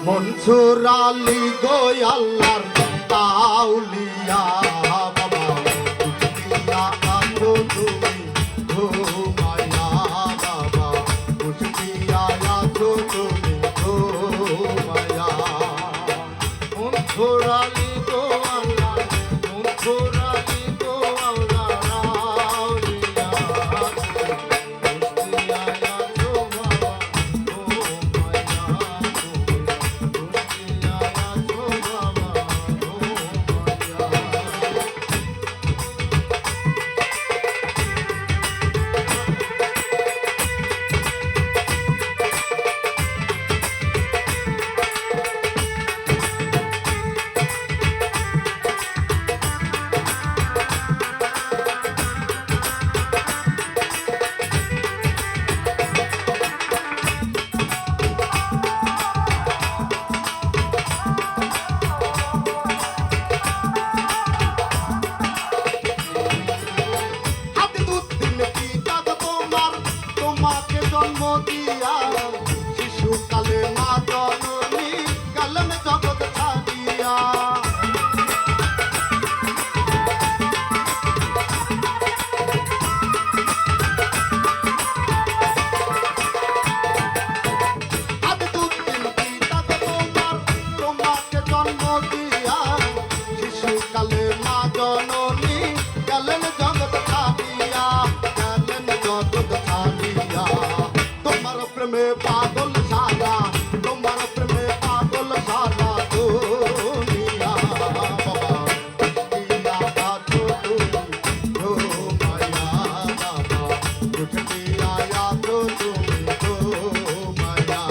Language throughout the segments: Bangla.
মনসুর আলী গো আল্লাহর আউলিয়া বাবা কুষ্টিয়া আছো তুমি ঘুমায়া বাবা কুষ্টিয়া আছো তুমি ঘুমায়া মনসুর আলী গো আল্লাহর মনসুর আলী গো আল্লাহর আউলিয়া কুষ্টিয়া আছো বাবা জন্ম দিয়া শিশুকালে মা জননী কালেন জগৎ ছাড়িয়া আদি দুদিন পিতা তোমাকে জন্ম দিয়া শিশুকালে মা জননী কালেন জগৎ ছাড়িয়া কালেন জগৎ ছাড়িয়া তোমার প্রেমে পাগল সারা তোমার প্রেমে পাগল সারা দুনিয়া বাবা কুষ্টিয়া আছো তুমি ঘুমায়া বাবা কুষ্টিয়া আছো তুমি ঘুমায়া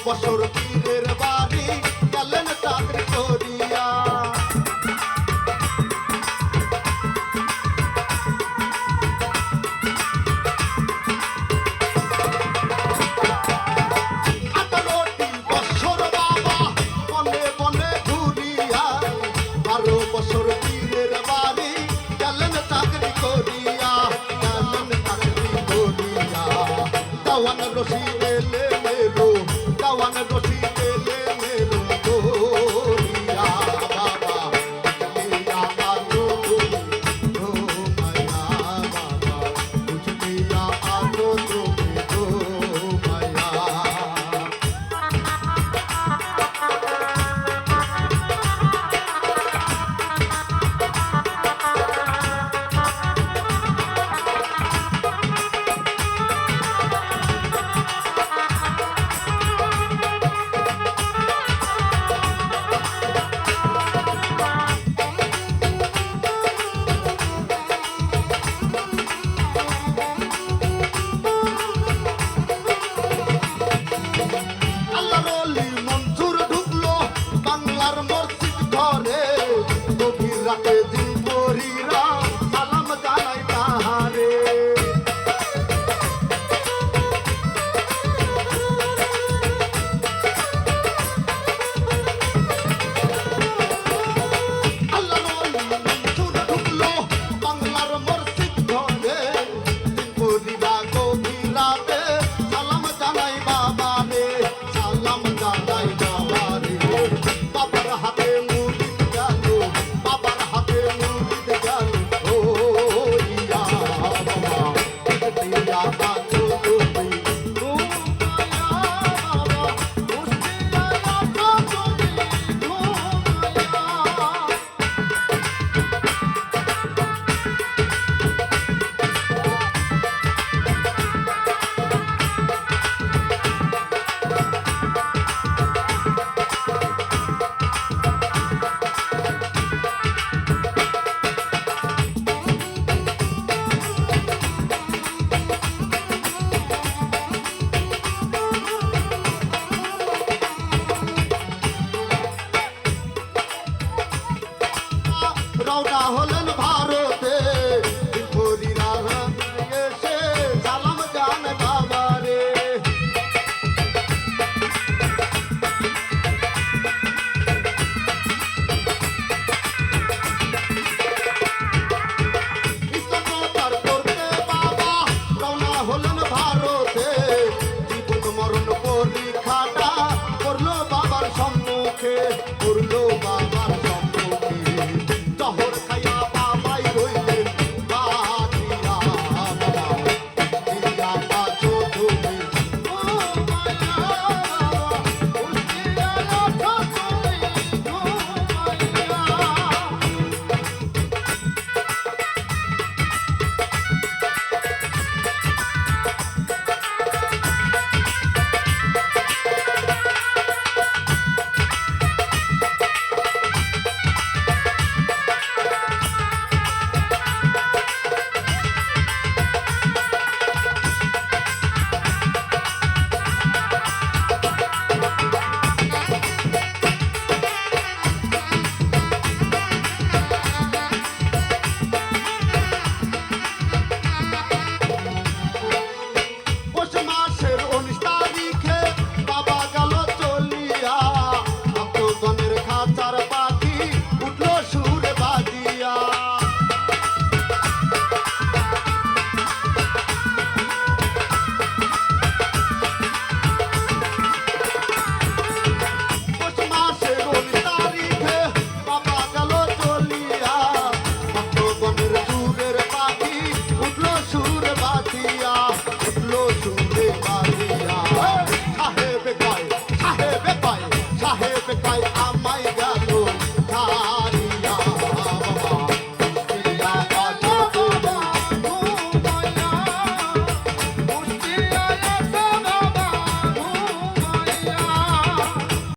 বছর পীরের বাড়ি গেলেন চাকরি করিয়া বছর বাবা বনে বনে ঘুরিয়া 12 বছর পীরের বাড়ি গেলেন চাকরি করিয়া গেলেন চাকরি করিয়া দেওয়ান রশিদ এলেন